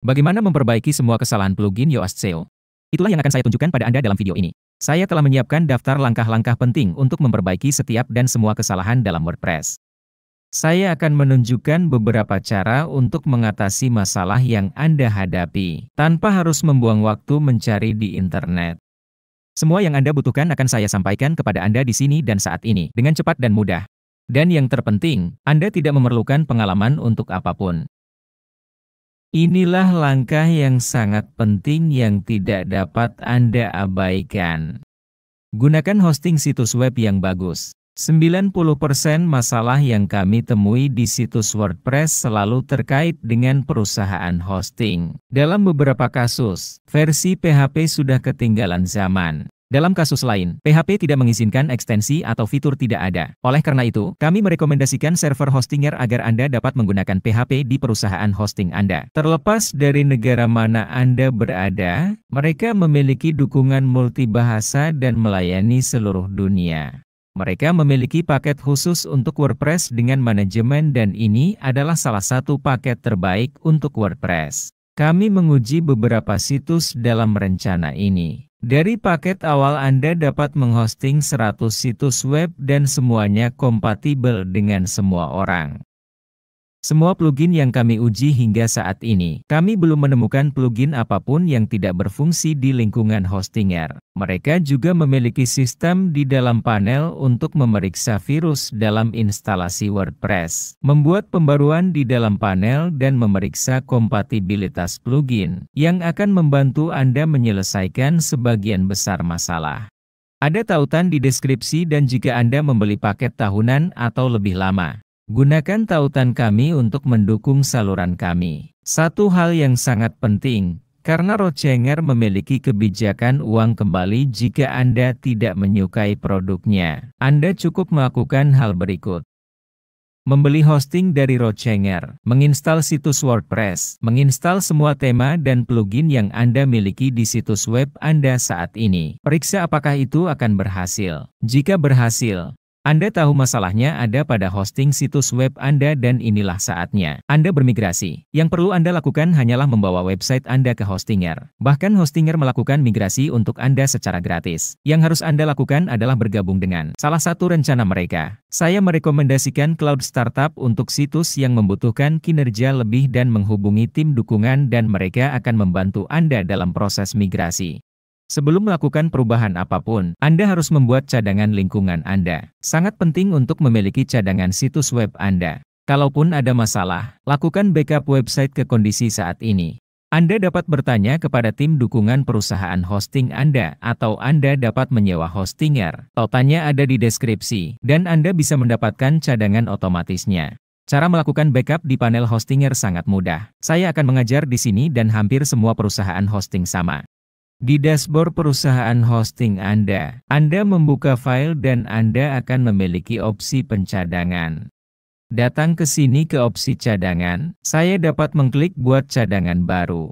Bagaimana memperbaiki semua kesalahan plugin Yoast SEO? Itulah yang akan saya tunjukkan pada Anda dalam video ini. Saya telah menyiapkan daftar langkah-langkah penting untuk memperbaiki setiap dan semua kesalahan dalam WordPress. Saya akan menunjukkan beberapa cara untuk mengatasi masalah yang Anda hadapi, tanpa harus membuang waktu mencari di internet. Semua yang Anda butuhkan akan saya sampaikan kepada Anda di sini dan saat ini, dengan cepat dan mudah. Dan yang terpenting, Anda tidak memerlukan pengalaman untuk apapun. Inilah langkah yang sangat penting yang tidak dapat Anda abaikan. Gunakan hosting situs web yang bagus. 90% masalah yang kami temui di situs WordPress selalu terkait dengan perusahaan hosting. Dalam beberapa kasus, versi PHP sudah ketinggalan zaman. Dalam kasus lain, PHP tidak mengizinkan ekstensi atau fitur tidak ada. Oleh karena itu, kami merekomendasikan server hostinger agar Anda dapat menggunakan PHP di perusahaan hosting Anda. Terlepas dari negara mana Anda berada, mereka memiliki dukungan multibahasa dan melayani seluruh dunia. Mereka memiliki paket khusus untuk WordPress dengan manajemen dan ini adalah salah satu paket terbaik untuk WordPress. Kami menguji beberapa situs dalam rencana ini. Dari paket awal Anda dapat menghosting 100 situs web dan semuanya kompatibel dengan semua orang. Semua plugin yang kami uji hingga saat ini, kami belum menemukan plugin apapun yang tidak berfungsi di lingkungan hostinger. Mereka juga memiliki sistem di dalam panel untuk memeriksa virus dalam instalasi WordPress, membuat pembaruan di dalam panel dan memeriksa kompatibilitas plugin, yang akan membantu Anda menyelesaikan sebagian besar masalah. Ada tautan di deskripsi dan jika Anda membeli paket tahunan atau lebih lama, gunakan tautan kami untuk mendukung saluran kami. Satu hal yang sangat penting, karena Roadchanger memiliki kebijakan uang kembali jika Anda tidak menyukai produknya. Anda cukup melakukan hal berikut. Membeli hosting dari Roadchanger, menginstal situs WordPress, menginstal semua tema dan plugin yang Anda miliki di situs web Anda saat ini. Periksa apakah itu akan berhasil. Jika berhasil, Anda tahu masalahnya ada pada hosting situs web Anda dan inilah saatnya Anda bermigrasi. Yang perlu Anda lakukan hanyalah membawa website Anda ke hostinger. Bahkan hostinger melakukan migrasi untuk Anda secara gratis. Yang harus Anda lakukan adalah bergabung dengan salah satu rencana mereka. Saya merekomendasikan Cloud Startup untuk situs yang membutuhkan kinerja lebih dan menghubungi tim dukungan dan mereka akan membantu Anda dalam proses migrasi. Sebelum melakukan perubahan apapun, Anda harus membuat cadangan lingkungan Anda. Sangat penting untuk memiliki cadangan situs web Anda. Kalaupun ada masalah, lakukan backup website ke kondisi saat ini. Anda dapat bertanya kepada tim dukungan perusahaan hosting Anda atau Anda dapat menyewa hostinger. Tautannya ada di deskripsi, dan Anda bisa mendapatkan cadangan otomatisnya. Cara melakukan backup di panel hostinger sangat mudah. Saya akan mengajar di sini dan hampir semua perusahaan hosting sama. Di dashboard perusahaan hosting Anda membuka file dan Anda akan memiliki opsi pencadangan. Datang ke sini ke opsi cadangan, saya dapat mengklik buat cadangan baru.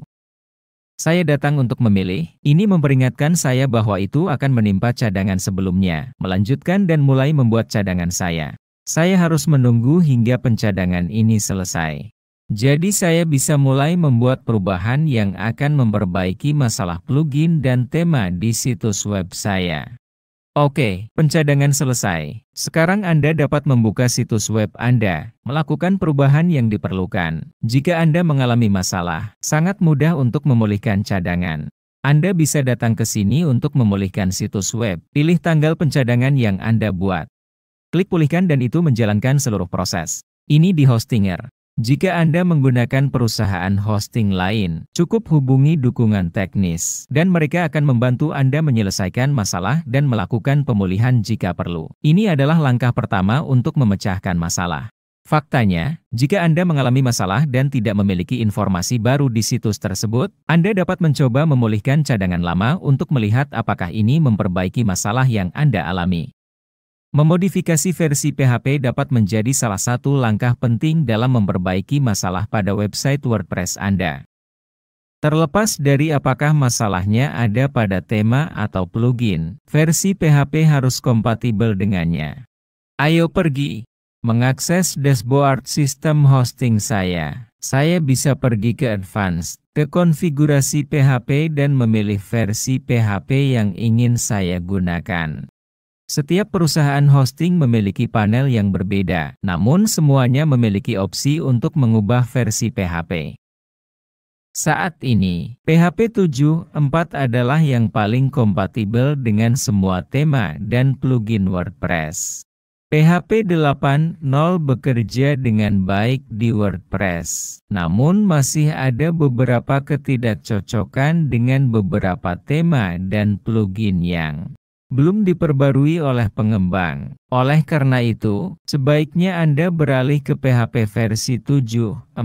Saya datang untuk memilih, ini memperingatkan saya bahwa itu akan menimpa cadangan sebelumnya. Melanjutkan dan mulai membuat cadangan saya. Saya harus menunggu hingga pencadangan ini selesai. Jadi saya bisa mulai membuat perubahan yang akan memperbaiki masalah plugin dan tema di situs web saya. Oke, pencadangan selesai. Sekarang Anda dapat membuka situs web Anda, melakukan perubahan yang diperlukan. Jika Anda mengalami masalah, sangat mudah untuk memulihkan cadangan. Anda bisa datang ke sini untuk memulihkan situs web. Pilih tanggal pencadangan yang Anda buat. Klik pulihkan dan itu menjalankan seluruh proses. Ini di hostinger. Jika Anda menggunakan perusahaan hosting lain, cukup hubungi dukungan teknis, dan mereka akan membantu Anda menyelesaikan masalah dan melakukan pemulihan jika perlu. Ini adalah langkah pertama untuk memecahkan masalah. Faktanya, jika Anda mengalami masalah dan tidak memiliki informasi baru di situs tersebut, Anda dapat mencoba memulihkan cadangan lama untuk melihat apakah ini memperbaiki masalah yang Anda alami. Memodifikasi versi PHP dapat menjadi salah satu langkah penting dalam memperbaiki masalah pada website WordPress Anda. Terlepas dari apakah masalahnya ada pada tema atau plugin, versi PHP harus kompatibel dengannya. Ayo pergi, mengakses dashboard sistem hosting saya. saya bisa pergi ke Advanced, ke konfigurasi PHP dan memilih versi PHP yang ingin saya gunakan. Setiap perusahaan hosting memiliki panel yang berbeda, namun semuanya memiliki opsi untuk mengubah versi PHP. Saat ini, PHP 7.4 adalah yang paling kompatibel dengan semua tema dan plugin WordPress. PHP 8.0 bekerja dengan baik di WordPress, namun masih ada beberapa ketidakcocokan dengan beberapa tema dan plugin yang belum diperbarui oleh pengembang. Oleh karena itu, sebaiknya Anda beralih ke PHP versi 7.4.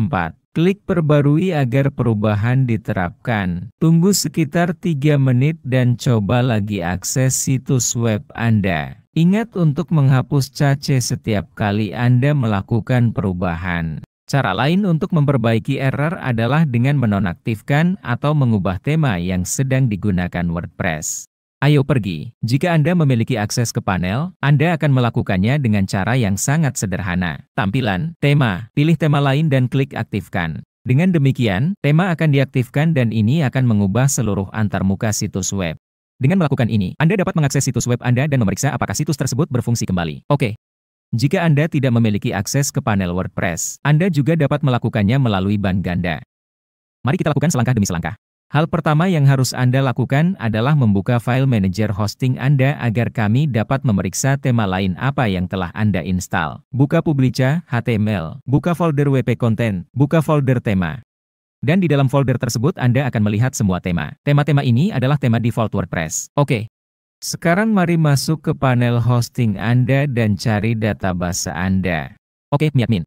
Klik perbarui agar perubahan diterapkan. Tunggu sekitar 3 menit dan coba lagi akses situs web Anda. Ingat untuk menghapus cache setiap kali Anda melakukan perubahan. Cara lain untuk memperbaiki error adalah dengan menonaktifkan atau mengubah tema yang sedang digunakan WordPress. Ayo pergi. Jika Anda memiliki akses ke panel, Anda akan melakukannya dengan cara yang sangat sederhana. Tampilan, tema, pilih tema lain dan klik aktifkan. Dengan demikian, tema akan diaktifkan dan ini akan mengubah seluruh antarmuka situs web. Dengan melakukan ini, Anda dapat mengakses situs web Anda dan memeriksa apakah situs tersebut berfungsi kembali. Oke. Jika Anda tidak memiliki akses ke panel WordPress, Anda juga dapat melakukannya melalui ban ganda. Mari kita lakukan selangkah demi selangkah. Hal pertama yang harus Anda lakukan adalah membuka file manager hosting Anda agar kami dapat memeriksa tema lain apa yang telah Anda install. Buka Publica, HTML, buka folder WP Content, buka folder tema. Dan di dalam folder tersebut Anda akan melihat semua tema. Tema-tema ini adalah tema default WordPress. Oke. Sekarang mari masuk ke panel hosting Anda dan cari database Anda. Oke, MyAdmin.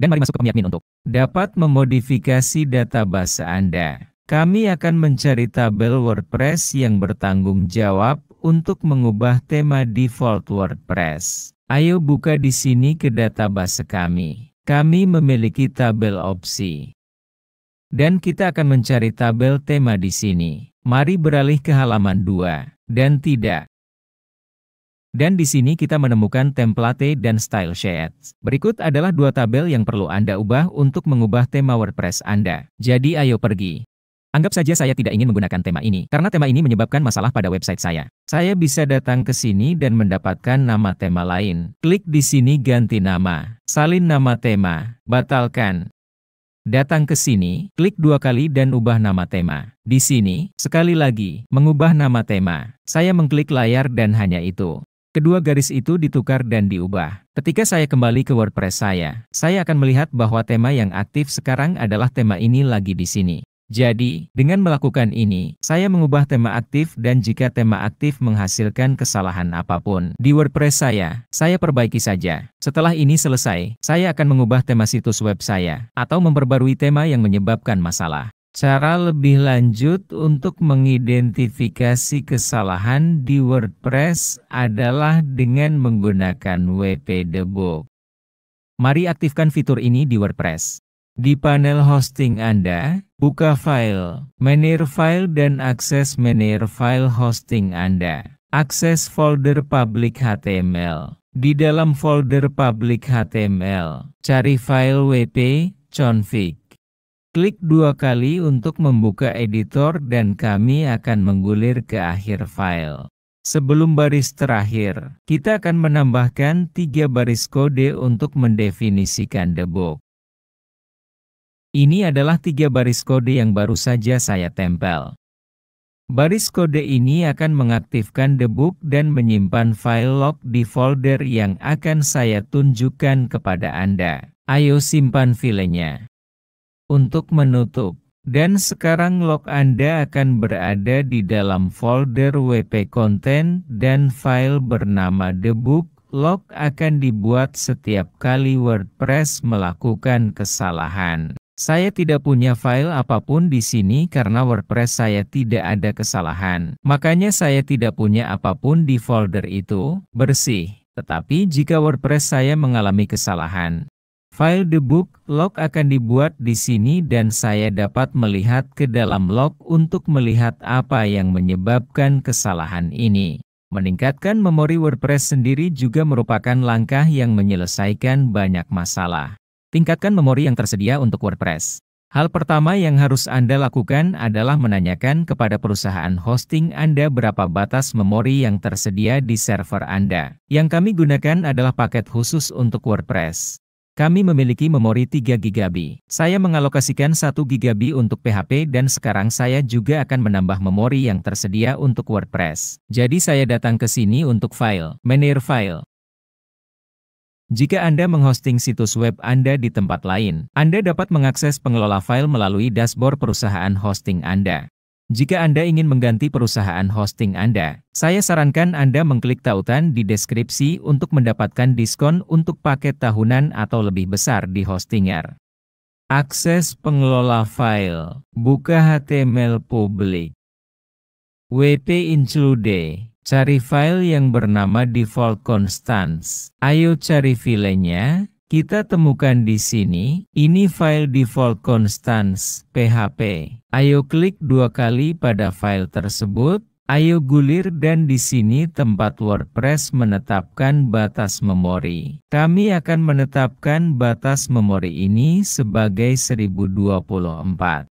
Dan mari masuk ke MyAdmin untuk dapat memodifikasi database Anda. Kami akan mencari tabel WordPress yang bertanggung jawab untuk mengubah tema default WordPress. Ayo buka di sini ke database kami. Kami memiliki tabel opsi. Dan kita akan mencari tabel tema di sini. Mari beralih ke halaman 2. Dan tidak. Dan di sini kita menemukan template dan style sheets. Berikut adalah 2 tabel yang perlu Anda ubah untuk mengubah tema WordPress Anda. Jadi ayo pergi. Anggap saja saya tidak ingin menggunakan tema ini, karena tema ini menyebabkan masalah pada website saya. Saya bisa datang ke sini dan mendapatkan nama tema lain. Klik di sini ganti nama, salin nama tema, batalkan. Datang ke sini, klik 2 kali dan ubah nama tema. Di sini, sekali lagi, mengubah nama tema. Saya mengklik layar dan hanya itu. Kedua garis itu ditukar dan diubah. Ketika saya kembali ke WordPress saya akan melihat bahwa tema yang aktif sekarang adalah tema ini lagi di sini. Jadi, dengan melakukan ini, saya mengubah tema aktif dan jika tema aktif menghasilkan kesalahan apapun di WordPress saya perbaiki saja. Setelah ini selesai, saya akan mengubah tema situs web saya atau memperbarui tema yang menyebabkan masalah. Cara lebih lanjut untuk mengidentifikasi kesalahan di WordPress adalah dengan menggunakan WP Debug. Mari aktifkan fitur ini di WordPress. Di panel hosting Anda, buka file, manage file dan akses manage file hosting Anda. Akses folder public HTML. Di dalam folder public HTML, cari file wp config. Klik 2 kali untuk membuka editor dan kami akan menggulir ke akhir file. Sebelum baris terakhir, kita akan menambahkan 3 baris kode untuk mendefinisikan debug. Ini adalah 3 baris kode yang baru saja saya tempel. Baris kode ini akan mengaktifkan debug dan menyimpan file log di folder yang akan saya tunjukkan kepada Anda. Ayo simpan filenya. Untuk menutup. Dan sekarang log Anda akan berada di dalam folder WP Content dan file bernama debug. Log akan dibuat setiap kali WordPress melakukan kesalahan. Saya tidak punya file apapun di sini karena WordPress saya tidak ada kesalahan. Makanya saya tidak punya apapun di folder itu, bersih. Tetapi jika WordPress saya mengalami kesalahan, file debug log akan dibuat di sini dan saya dapat melihat ke dalam log untuk melihat apa yang menyebabkan kesalahan ini. Meningkatkan memori WordPress sendiri juga merupakan langkah yang menyelesaikan banyak masalah. Tingkatkan memori yang tersedia untuk WordPress. Hal pertama yang harus Anda lakukan adalah menanyakan kepada perusahaan hosting Anda berapa batas memori yang tersedia di server Anda. Yang kami gunakan adalah paket khusus untuk WordPress. Kami memiliki memori 3 GB. Saya mengalokasikan 1 GB untuk PHP dan sekarang saya juga akan menambah memori yang tersedia untuk WordPress. Jadi saya datang ke sini untuk file, Manage File. Jika Anda menghosting situs web Anda di tempat lain, Anda dapat mengakses pengelola file melalui dashboard perusahaan hosting Anda. Jika Anda ingin mengganti perusahaan hosting Anda, saya sarankan Anda mengklik tautan di deskripsi untuk mendapatkan diskon untuk paket tahunan atau lebih besar di Hostinger. Akses pengelola file, buka HTML publik. WP include. Cari file yang bernama default constants. Ayo cari filenya. Kita temukan di sini. Ini file default constants PHP. Ayo klik 2 kali pada file tersebut. Ayo gulir dan di sini tempat WordPress menetapkan batas memori. Kami akan menetapkan batas memori ini sebagai 1024.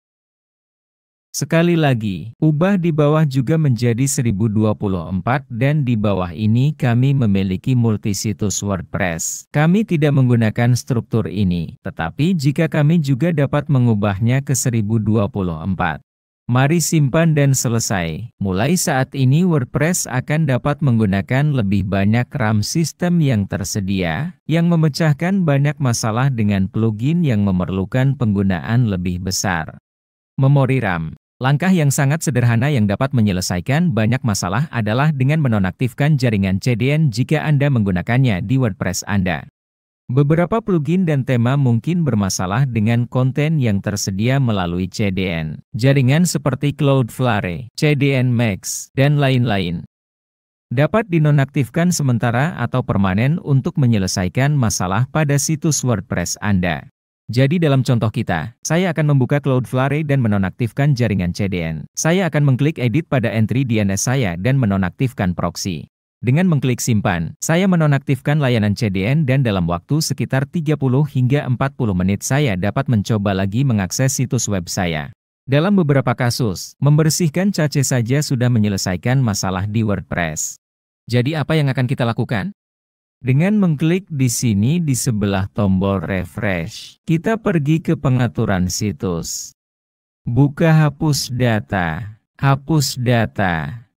Sekali lagi, ubah di bawah juga menjadi 1024 dan di bawah ini kami memiliki multisitus WordPress. Kami tidak menggunakan struktur ini, tetapi jika kami juga dapat mengubahnya ke 1024. Mari simpan dan selesai. Mulai saat ini WordPress akan dapat menggunakan lebih banyak RAM sistem yang tersedia, yang memecahkan banyak masalah dengan plugin yang memerlukan penggunaan lebih besar. Memori RAM. Langkah yang sangat sederhana yang dapat menyelesaikan banyak masalah adalah dengan menonaktifkan jaringan CDN jika Anda menggunakannya di WordPress Anda. Beberapa plugin dan tema mungkin bermasalah dengan konten yang tersedia melalui CDN. Jaringan seperti Cloudflare, CDN Max, dan lain-lain. Dapat dinonaktifkan sementara atau permanen untuk menyelesaikan masalah pada situs WordPress Anda. Jadi dalam contoh kita, saya akan membuka Cloudflare dan menonaktifkan jaringan CDN. Saya akan mengklik edit pada entry DNS saya dan menonaktifkan proxy. Dengan mengklik simpan, saya menonaktifkan layanan CDN dan dalam waktu sekitar 30 hingga 40 menit saya dapat mencoba lagi mengakses situs web saya. Dalam beberapa kasus, membersihkan cache saja sudah menyelesaikan masalah di WordPress. Jadi apa yang akan kita lakukan? Dengan mengklik di sini di sebelah tombol refresh, kita pergi ke pengaturan situs. Buka hapus data,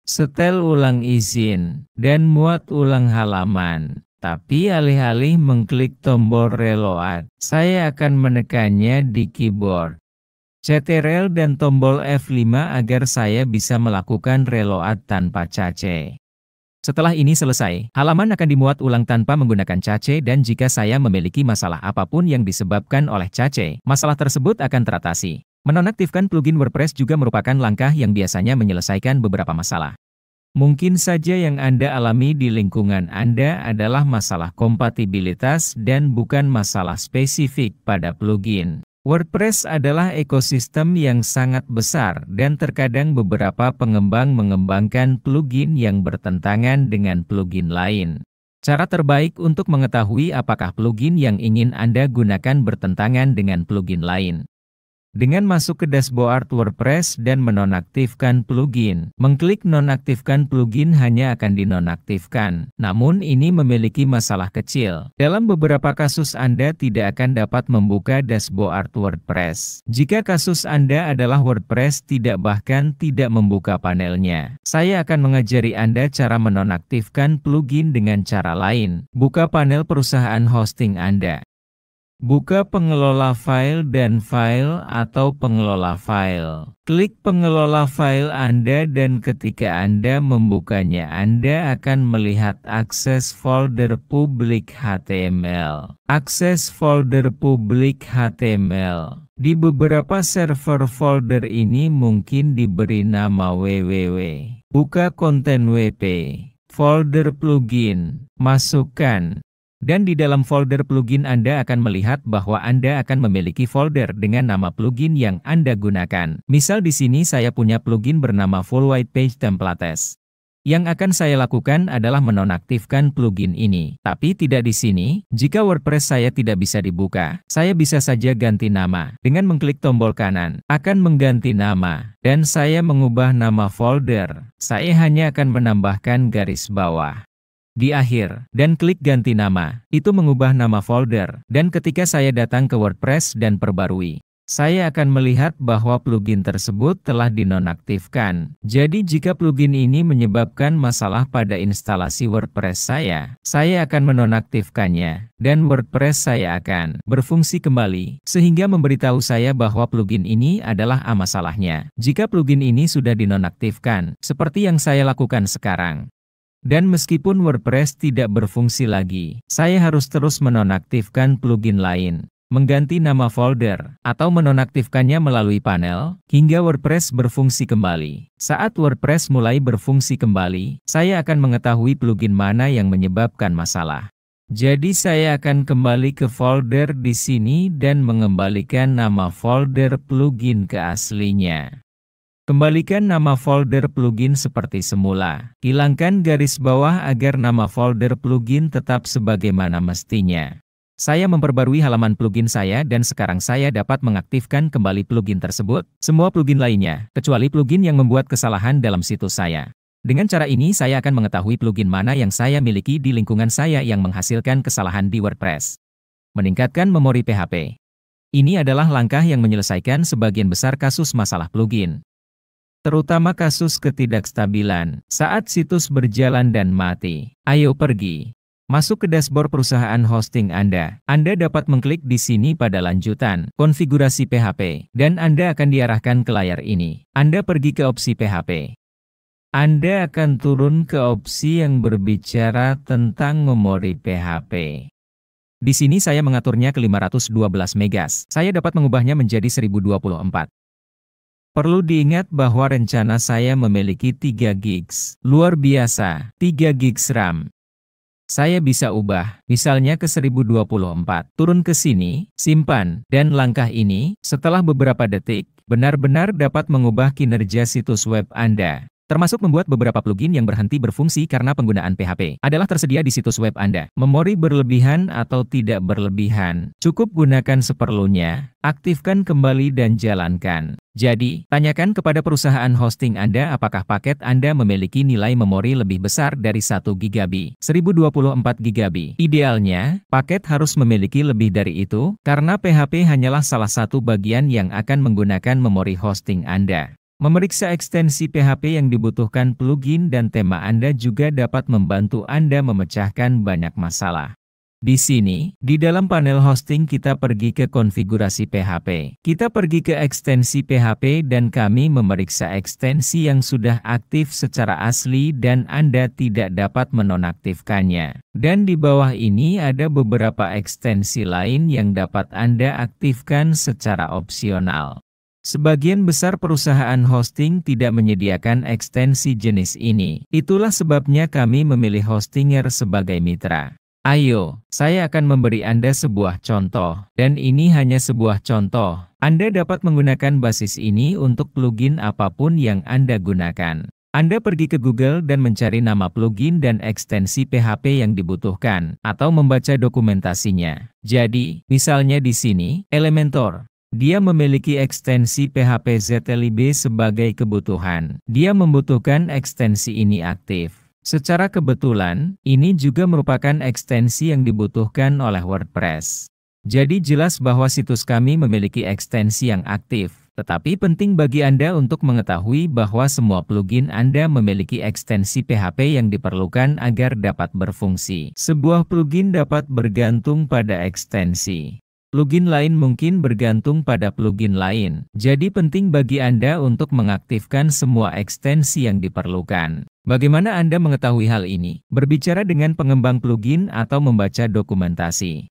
setel ulang izin, dan muat ulang halaman. Tapi alih-alih mengklik tombol reload, saya akan menekannya di keyboard. Ctrl dan tombol F5 agar saya bisa melakukan reload tanpa cache. Setelah ini selesai, halaman akan dimuat ulang tanpa menggunakan cache dan jika saya memiliki masalah apapun yang disebabkan oleh cache, masalah tersebut akan teratasi. Menonaktifkan plugin WordPress juga merupakan langkah yang biasanya menyelesaikan beberapa masalah. Mungkin saja yang Anda alami di lingkungan Anda adalah masalah kompatibilitas dan bukan masalah spesifik pada plugin. WordPress adalah ekosistem yang sangat besar dan terkadang beberapa pengembang mengembangkan plugin yang bertentangan dengan plugin lain. Cara terbaik untuk mengetahui apakah plugin yang ingin Anda gunakan bertentangan dengan plugin lain. Dengan masuk ke dashboard WordPress dan menonaktifkan plugin, mengklik nonaktifkan plugin hanya akan dinonaktifkan. Namun ini memiliki masalah kecil. Dalam beberapa kasus Anda tidak akan dapat membuka dashboard WordPress. Jika kasus Anda adalah WordPress bahkan tidak membuka panelnya. Saya akan mengajari Anda cara menonaktifkan plugin dengan cara lain. Buka panel perusahaan hosting Anda. Buka pengelola file dan file atau pengelola file. Klik pengelola file Anda dan ketika Anda membukanya Anda akan melihat akses folder publik HTML. Akses folder publik HTML. Di beberapa server folder ini mungkin diberi nama www. Buka konten WP. Folder plugin. Masukkan. Dan di dalam folder plugin Anda akan melihat bahwa Anda akan memiliki folder dengan nama plugin yang Anda gunakan. Misal di sini saya punya plugin bernama Full White Page Templates. Yang akan saya lakukan adalah menonaktifkan plugin ini. Tapi tidak di sini. Jika WordPress saya tidak bisa dibuka, saya bisa saja ganti nama. Dengan mengklik tombol kanan, akan mengganti nama. Dan saya mengubah nama folder. Saya hanya akan menambahkan garis bawah di akhir, dan klik ganti nama. Itu mengubah nama folder. Dan ketika saya datang ke WordPress dan perbarui, saya akan melihat bahwa plugin tersebut telah dinonaktifkan. Jadi jika plugin ini menyebabkan masalah pada instalasi WordPress saya akan menonaktifkannya, dan WordPress saya akan berfungsi kembali, sehingga memberitahu saya bahwa plugin ini adalah masalahnya. Jika plugin ini sudah dinonaktifkan, seperti yang saya lakukan sekarang. Dan meskipun WordPress tidak berfungsi lagi, saya harus terus menonaktifkan plugin lain, mengganti nama folder, atau menonaktifkannya melalui panel, hingga WordPress berfungsi kembali. Saat WordPress mulai berfungsi kembali, saya akan mengetahui plugin mana yang menyebabkan masalah. Jadi saya akan kembali ke folder di sini dan mengembalikan nama folder plugin ke aslinya. Kembalikan nama folder plugin seperti semula. Hilangkan garis bawah agar nama folder plugin tetap sebagaimana mestinya. Saya memperbarui halaman plugin saya dan sekarang saya dapat mengaktifkan kembali plugin tersebut, semua plugin lainnya, kecuali plugin yang membuat kesalahan dalam situs saya. Dengan cara ini saya akan mengetahui plugin mana yang saya miliki di lingkungan saya yang menghasilkan kesalahan di WordPress. Meningkatkan memori PHP. Ini adalah langkah yang menyelesaikan sebagian besar kasus masalah plugin, terutama kasus ketidakstabilan saat situs berjalan dan mati. Ayo pergi. Masuk ke dashboard perusahaan hosting Anda. Anda dapat mengklik di sini pada lanjutan, konfigurasi PHP, dan Anda akan diarahkan ke layar ini. Anda pergi ke opsi PHP. Anda akan turun ke opsi yang berbicara tentang memori PHP. Di sini saya mengaturnya ke 512 megas. Saya dapat mengubahnya menjadi 1024. Perlu diingat bahwa rencana saya memiliki 3 gigs. Luar biasa, 3 gigs RAM. Saya bisa ubah, misalnya ke 1024. Turun ke sini, simpan, dan langkah ini, setelah beberapa detik, benar-benar dapat mengubah kinerja situs web Anda. Termasuk membuat beberapa plugin yang berhenti berfungsi karena penggunaan PHP adalah tersedia di situs web Anda. Memori berlebihan atau tidak berlebihan, cukup gunakan seperlunya, aktifkan kembali dan jalankan. Jadi, tanyakan kepada perusahaan hosting Anda apakah paket Anda memiliki nilai memori lebih besar dari 1 GB, 1024 GB. Idealnya, paket harus memiliki lebih dari itu, karena PHP hanyalah salah satu bagian yang akan menggunakan memori hosting Anda. Memeriksa ekstensi PHP yang dibutuhkan plugin dan tema Anda juga dapat membantu Anda memecahkan banyak masalah. Di sini, di dalam panel hosting kita pergi ke konfigurasi PHP. Kita pergi ke ekstensi PHP dan kami memeriksa ekstensi yang sudah aktif secara asli dan Anda tidak dapat menonaktifkannya. Dan di bawah ini ada beberapa ekstensi lain yang dapat Anda aktifkan secara opsional. Sebagian besar perusahaan hosting tidak menyediakan ekstensi jenis ini. Itulah sebabnya kami memilih Hostinger sebagai mitra. Ayo, saya akan memberi Anda sebuah contoh, dan ini hanya sebuah contoh. Anda dapat menggunakan basis ini untuk plugin apapun yang Anda gunakan. Anda pergi ke Google dan mencari nama plugin dan ekstensi PHP yang dibutuhkan, atau membaca dokumentasinya. Jadi, misalnya di sini, Elementor. Dia memiliki ekstensi PHP ZLib sebagai kebutuhan. Dia membutuhkan ekstensi ini aktif. Secara kebetulan, ini juga merupakan ekstensi yang dibutuhkan oleh WordPress. Jadi jelas bahwa situs kami memiliki ekstensi yang aktif. Tetapi penting bagi Anda untuk mengetahui bahwa semua plugin Anda memiliki ekstensi PHP yang diperlukan agar dapat berfungsi. Sebuah plugin dapat bergantung pada ekstensi. Plugin lain mungkin bergantung pada plugin lain. Jadi penting bagi Anda untuk mengaktifkan semua ekstensi yang diperlukan. Bagaimana Anda mengetahui hal ini? Berbicara dengan pengembang plugin atau membaca dokumentasi.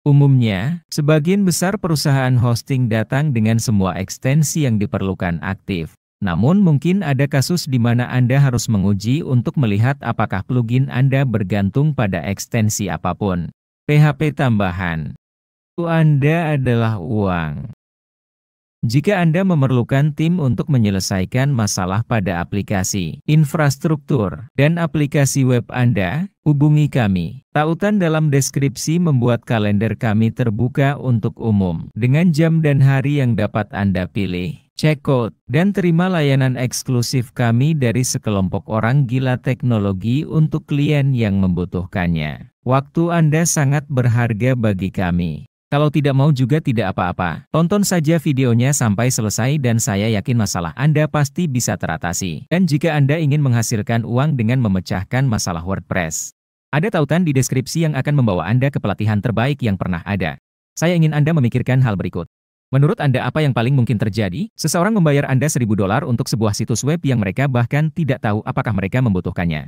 Umumnya, sebagian besar perusahaan hosting datang dengan semua ekstensi yang diperlukan aktif. Namun mungkin ada kasus di mana Anda harus menguji untuk melihat apakah plugin Anda bergantung pada ekstensi apapun. PHP tambahan. Anda adalah uang. Jika Anda memerlukan tim untuk menyelesaikan masalah pada aplikasi, infrastruktur, dan aplikasi web Anda, hubungi kami. Tautan dalam deskripsi membuat kalender kami terbuka untuk umum, dengan jam dan hari yang dapat Anda pilih. Cek code, dan terima layanan eksklusif kami dari sekelompok orang gila teknologi untuk klien yang membutuhkannya. Waktu Anda sangat berharga bagi kami. Kalau tidak mau juga tidak apa-apa, tonton saja videonya sampai selesai dan saya yakin masalah Anda pasti bisa teratasi. Dan jika Anda ingin menghasilkan uang dengan memecahkan masalah WordPress, ada tautan di deskripsi yang akan membawa Anda ke pelatihan terbaik yang pernah ada. Saya ingin Anda memikirkan hal berikut. Menurut Anda apa yang paling mungkin terjadi? Seseorang membayar Anda $1.000 untuk sebuah situs web yang mereka bahkan tidak tahu apakah mereka membutuhkannya.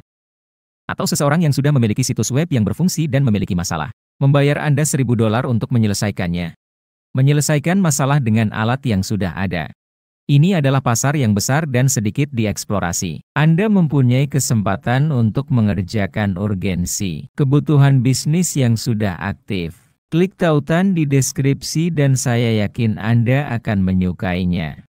Atau seseorang yang sudah memiliki situs web yang berfungsi dan memiliki masalah, membayar Anda $1.000 untuk menyelesaikannya. Menyelesaikan masalah dengan alat yang sudah ada. Ini adalah pasar yang besar dan sedikit dieksplorasi. Anda mempunyai kesempatan untuk mengerjakan urgensi, kebutuhan bisnis yang sudah aktif. Klik tautan di deskripsi dan saya yakin Anda akan menyukainya.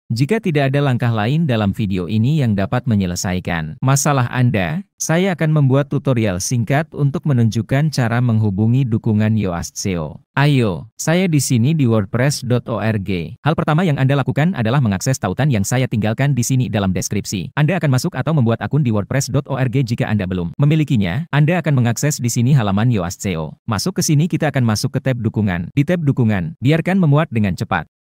Jika tidak ada langkah lain dalam video ini yang dapat menyelesaikan masalah Anda, saya akan membuat tutorial singkat untuk menunjukkan cara menghubungi dukungan Yoast SEO. Ayo, saya di sini di wordpress.org. Hal pertama yang Anda lakukan adalah mengakses tautan yang saya tinggalkan di sini dalam deskripsi. Anda akan masuk atau membuat akun di wordpress.org jika Anda belum memilikinya. Anda akan mengakses di sini halaman Yoast SEO. Masuk ke sini kita akan masuk ke tab dukungan. Di tab dukungan, biarkan memuat dengan cepat.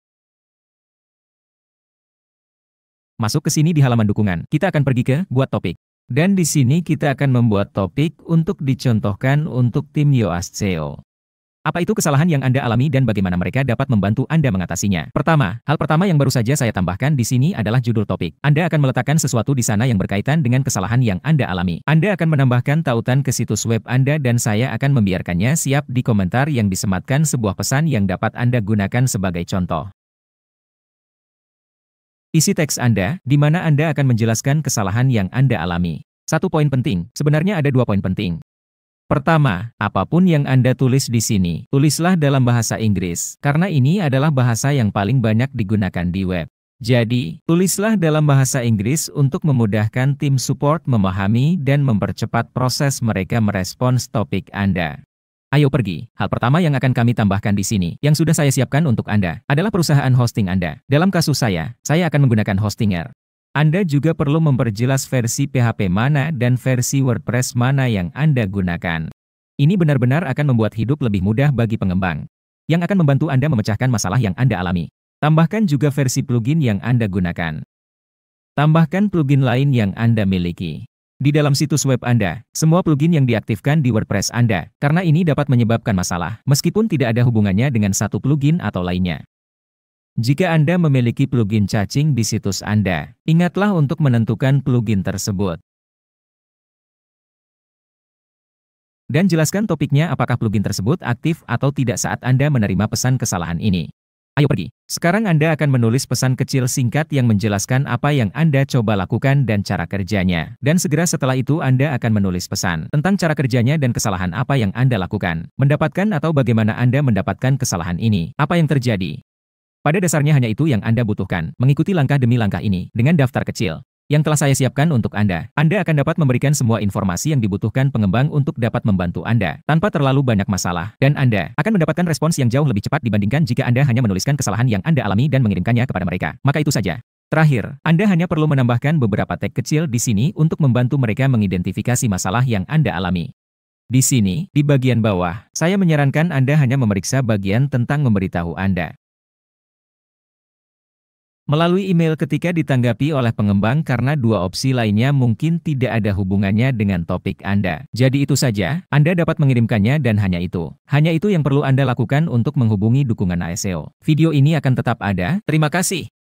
Masuk ke sini di halaman dukungan, kita akan pergi ke buat topik. Dan di sini kita akan membuat topik untuk dicontohkan untuk tim Yoast SEO. Apa itu kesalahan yang Anda alami dan bagaimana mereka dapat membantu Anda mengatasinya? Pertama, hal pertama yang baru saja saya tambahkan di sini adalah judul topik. Anda akan meletakkan sesuatu di sana yang berkaitan dengan kesalahan yang Anda alami. Anda akan menambahkan tautan ke situs web Anda dan saya akan membiarkannya siap di komentar yang disematkan sebuah pesan yang dapat Anda gunakan sebagai contoh. Isi teks Anda, di mana Anda akan menjelaskan kesalahan yang Anda alami. Satu poin penting, sebenarnya ada 2 poin penting. Pertama, apapun yang Anda tulis di sini, tulislah dalam bahasa Inggris, karena ini adalah bahasa yang paling banyak digunakan di web. Jadi, tulislah dalam bahasa Inggris untuk memudahkan tim support memahami dan mempercepat proses mereka merespons topik Anda. Ayo pergi. Hal pertama yang akan kami tambahkan di sini, yang sudah saya siapkan untuk Anda, adalah perusahaan hosting Anda. Dalam kasus saya akan menggunakan Hostinger. Anda juga perlu memperjelas versi PHP mana dan versi WordPress mana yang Anda gunakan. Ini benar-benar akan membuat hidup lebih mudah bagi pengembang, yang akan membantu Anda memecahkan masalah yang Anda alami. Tambahkan juga versi plugin yang Anda gunakan. Tambahkan plugin lain yang Anda miliki. Di dalam situs web Anda, semua plugin yang diaktifkan di WordPress Anda, karena ini dapat menyebabkan masalah, meskipun tidak ada hubungannya dengan satu plugin atau lainnya. Jika Anda memiliki plugin caching di situs Anda, ingatlah untuk menentukan plugin tersebut. Dan jelaskan topiknya apakah plugin tersebut aktif atau tidak saat Anda menerima pesan kesalahan ini. Ayo pergi. Sekarang Anda akan menulis pesan kecil singkat yang menjelaskan apa yang Anda coba lakukan dan cara kerjanya. Dan segera setelah itu Anda akan menulis pesan tentang cara kerjanya dan kesalahan apa yang Anda lakukan. Mendapatkan atau bagaimana Anda mendapatkan kesalahan ini. Apa yang terjadi? Pada dasarnya hanya itu yang Anda butuhkan. Mengikuti langkah demi langkah ini dengan daftar kecil yang telah saya siapkan untuk Anda. Anda akan dapat memberikan semua informasi yang dibutuhkan pengembang untuk dapat membantu Anda tanpa terlalu banyak masalah. Dan Anda akan mendapatkan respons yang jauh lebih cepat dibandingkan jika Anda hanya menuliskan kesalahan yang Anda alami dan mengirimkannya kepada mereka. Maka itu saja. Terakhir, Anda hanya perlu menambahkan beberapa tag kecil di sini untuk membantu mereka mengidentifikasi masalah yang Anda alami. Di sini, di bagian bawah, saya menyarankan Anda hanya memeriksa bagian tentang memberitahu Anda melalui email ketika ditanggapi oleh pengembang karena 2 opsi lainnya mungkin tidak ada hubungannya dengan topik Anda. Jadi itu saja, Anda dapat mengirimkannya dan hanya itu. Hanya itu yang perlu Anda lakukan untuk menghubungi dukungan SEO. Video ini akan tetap ada. Terima kasih.